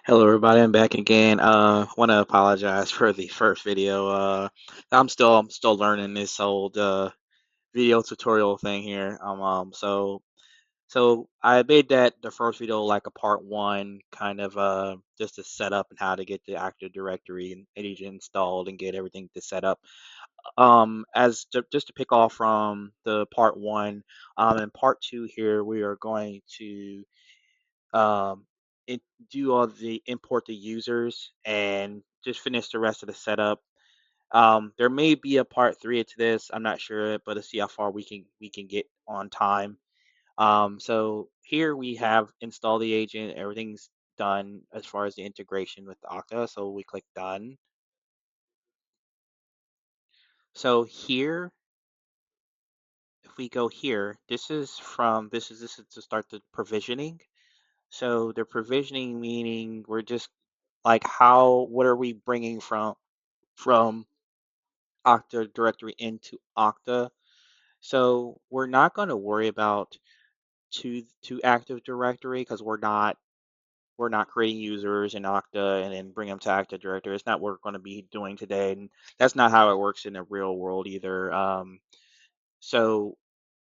Hello, everybody. I'm back again. Want to apologize for the first video. I'm still learning this old video tutorial thing here. So I made that the first video like a part one, kind of just to set up and how to get the Active Directory and Agent installed and get everything to set up. Just to pick off from the part one, in part two here we are going to um, it, do all the import the users and just finish the rest of the setup. There may be a part three to this. I'm not sure, but let's see how far we can get on time. So here we have install the agent. Everything's done as far as the integration with Okta. So we click done. So here, if we go here, this is to start the provisioning. So the provisioning meaning we're just like what are we bringing from Okta directory into Okta. So we're not going to worry about to Active Directory because we're not creating users in Okta and then bring them to Active Directory. It's not what we're going to be doing today, and that's not how it works in the real world either. So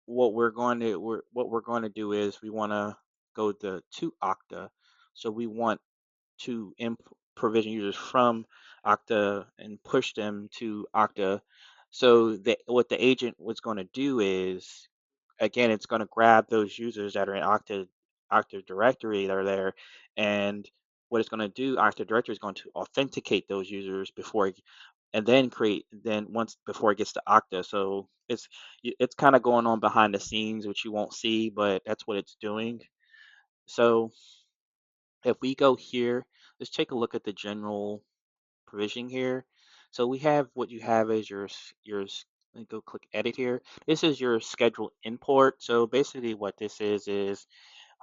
what we're going to do is we want to go to Okta. So we want to provision users from Okta and push them to Okta. So what the agent was going to do is, again, it's going to grab those users that are in Okta directory that are there, and what it's going to do, Okta directory is going to authenticate those users and then once before it gets to Okta. So it's kind of going on behind the scenes, which you won't see, but that's what it's doing. So if we go here, let's take a look at the general provisioning here. So we have what you have is let me go click edit here. This is your scheduled import. So basically what this is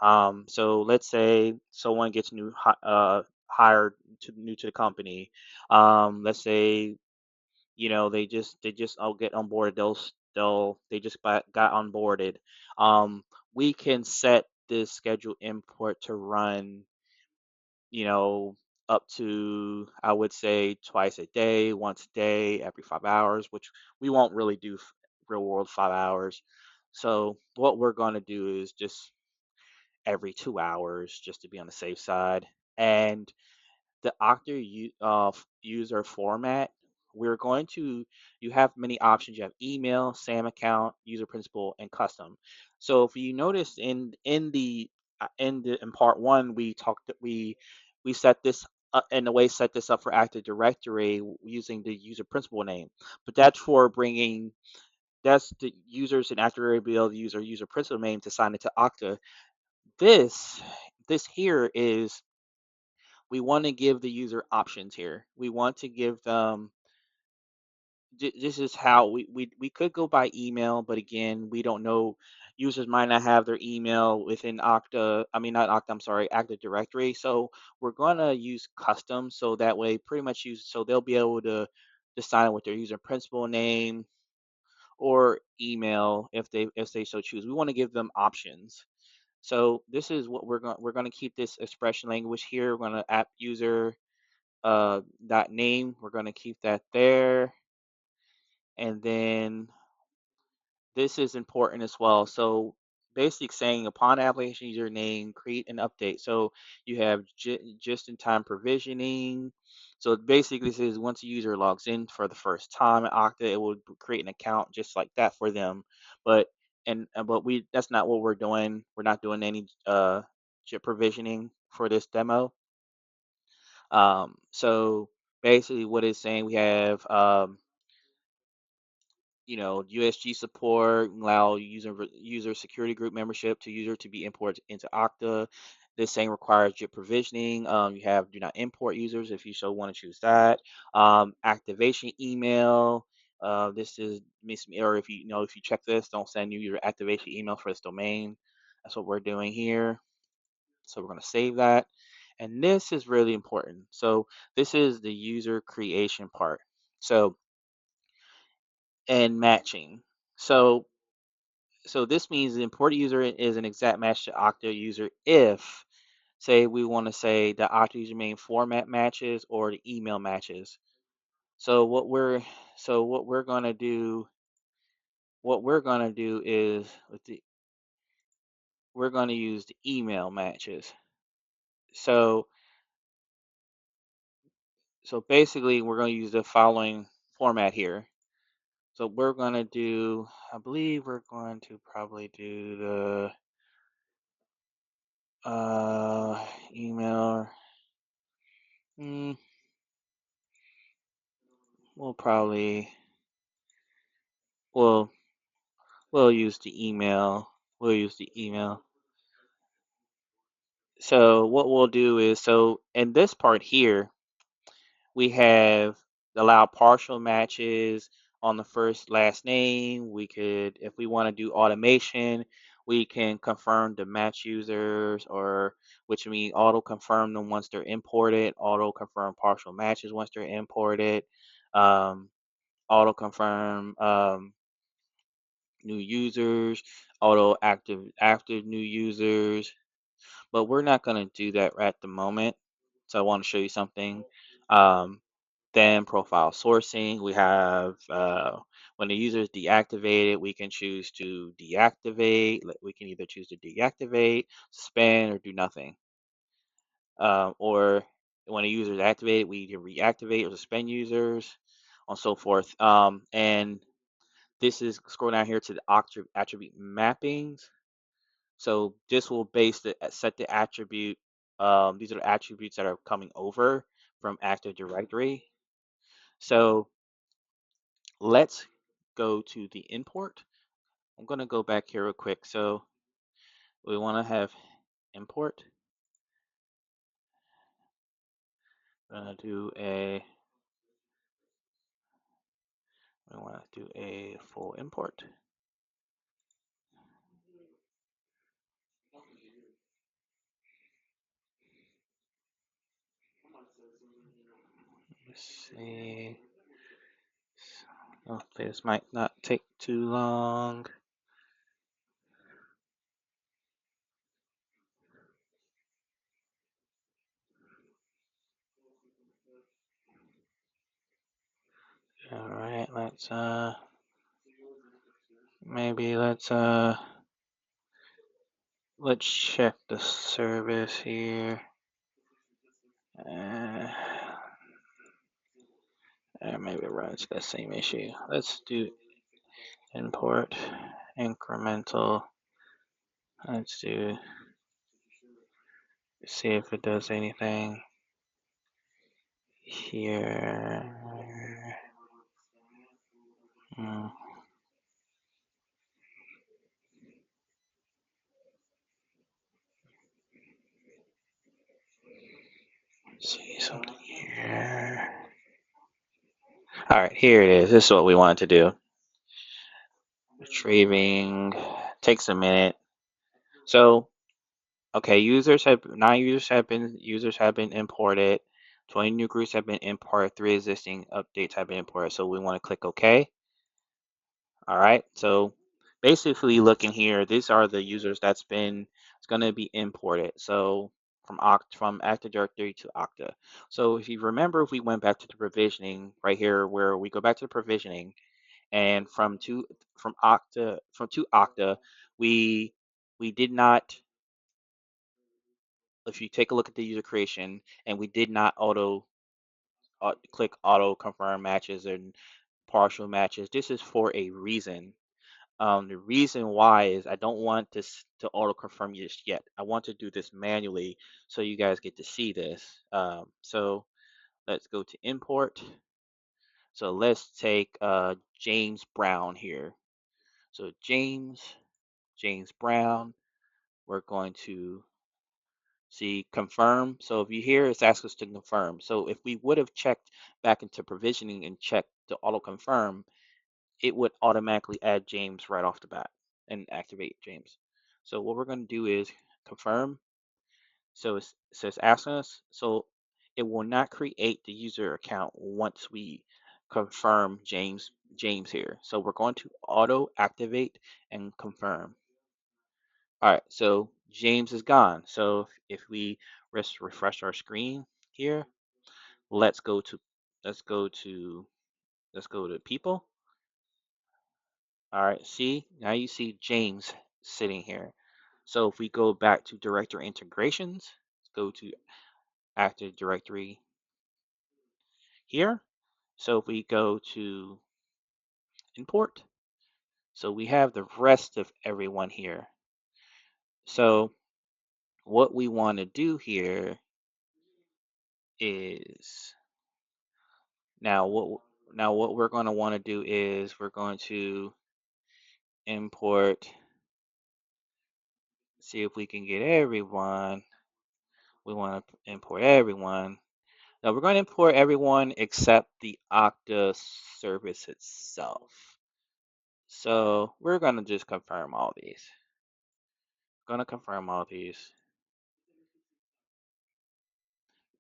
so let's say someone gets hired new to the company. Let's say they just all get onboarded. They just got onboarded. We can set this scheduled import to run you know, up to, I would say, twice a day, once a day, every 5 hours, which we won't really do real world 5 hours. So what we're going to do is just every 2 hours, just to be on the safe side. And the user format, we're going to, you have many options. You have email, SAM account, user principal, and custom. So if you notice in part one, we set this in a way set this up for Active Directory using the user principal name, but that's the users in Active Directory be able to use our user principal name to sign it to Okta. This this here is we want to give the user options here. We want to give them this is how we could go by email, but again, we don't know. Users might not have their email within Okta. I mean, not Okta. I'm sorry, Active Directory. So we're gonna use custom, so that way, pretty much so they'll be able to sign in with their user principal name or email if they so choose. We want to give them options. So this is what we're going to keep this expression language here. We're going to app user dot name. We're going to keep that there, and then this is important as well. So basically saying upon application username, create an update. So you have just-in-time provisioning. So basically this is once a user logs in for the first time at Okta, it will create an account just like that for them. But but we that's not what we're doing. We're not doing any JIT provisioning for this demo. So basically what it's saying, we have USG support, allow user security group membership to user to be imported into Okta. This same requires JIT provisioning. You have do not import users if you so want to choose that. Activation email. This is or if you check this, don't send you your activation email for this domain. That's what we're doing here. So we're going to save that. And this is really important. So this is the user creation part. So and matching. So so this means the import user is an exact match to Okta user if say we want to say the Okta username format matches or the email matches. So what we're gonna do is we're gonna use the email matches. So basically we're gonna use the following format here. So we're gonna do, I believe we're going to probably do the email. Mm, we'll probably we'll we'll use the email. We'll use the email. So what we'll do is, so in this part here, we have allow partial matches on the first last name. We could, if we want to do automation, we can confirm the match users, or which means auto confirm them once they're imported, auto confirm partial matches once they're imported, um, auto confirm new users, auto active new users. But we're not going to do that at the moment. So I want to show you something. Um, then profile sourcing, we have when the user is deactivated, we can choose to deactivate. We can either choose to deactivate, suspend, or do nothing. Or when a user is activated, we either reactivate or suspend users, and so forth. And this is scroll down here to the attribute mappings. So this will set the attribute. These are the attributes that are coming over from Active Directory. So let's go to the import. I'm going to go back here real quick. So we want to have import. We're going to do we want to do a full import. Let's see. Hopefully this might not take too long. All right, let's maybe let's check the service here. Maybe it runs the same issue. Let's do import incremental. Let's see if it does anything here. Hmm. Let's see something here. All right, here it is. This is what we wanted to do. Retrieving takes a minute. So, okay, users have been imported. 20 new groups have been imported. 3 existing updates have been imported. So we want to click OK. All right. So basically, looking here, these are the users it's going to be imported. So from Active Directory to Okta. So if you remember, if we went back to the provisioning right here, where we go back to the provisioning, and from Okta, we did not. If you take a look at the user creation, and we did not click auto confirm matches and partial matches. This is for a reason. The reason why is I don't want this to auto confirm just yet. I want to do this manually so you guys get to see this. So let's go to import. So let's take James Brown here. So James Brown, we're going to see confirm. So if you hear, it's asking us to confirm. So if we would have checked back into provisioning and checked to auto confirm, it would automatically add James right off the bat and activate James. So what we're going to do is confirm. So it's asking us. So it will not create the user account once we confirm James here. So we're going to auto activate and confirm. All right. So James is gone. So if we refresh our screen here, let's go to let's go to let's go to people. All right, see, now you see James sitting here. So if we go back to directory integrations, let's go to Active Directory here. So if we go to import, so we have the rest of everyone here. So what we want to do here is now what we're going to want to do is we're going to import, see if we can get everyone. We want to import everyone. Now we're going to import everyone except the Okta service itself. So we're going to just confirm all these. Going to confirm all these.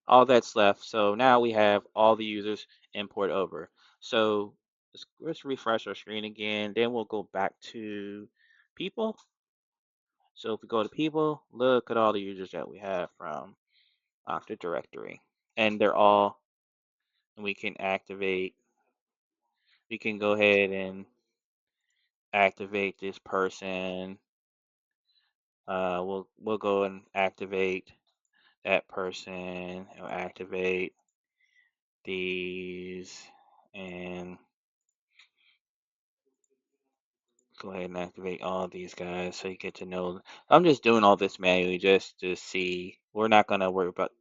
All that's left. So now we have all the users import over. So let's refresh our screen again. Then we'll go back to people. So if we go to people, look at all the users that we have from Active Directory. And they're all, and we can activate, we can go ahead and activate this person. We'll go and activate that person. We'll activate these and go ahead and activate all of these guys so you get to know. I'm just doing all this manually just to see. We're not going to worry about,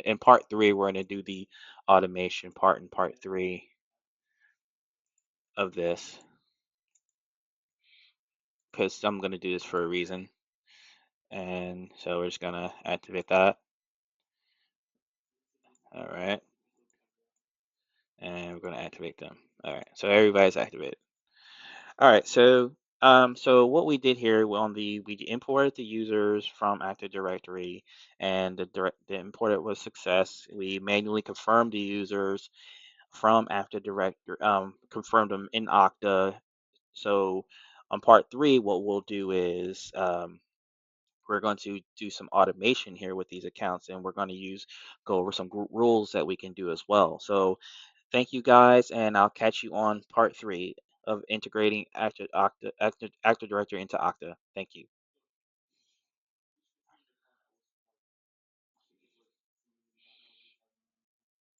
in part 3, we're going to do the automation part in part 3 of this because I'm going to do this for a reason. And so we're just going to activate that. All right. And we're going to activate them. All right. So everybody's activated. All right. So what we did here we imported the users from Active Directory, and the imported was success. We manually confirmed the users from Active Directory, confirmed them in Okta. So on part 3, what we'll do is we're going to do some automation here with these accounts, and we're going to go over some rules that we can do as well. So thank you guys, and I'll catch you on part 3 of integrating Active Directory into Okta. Thank you.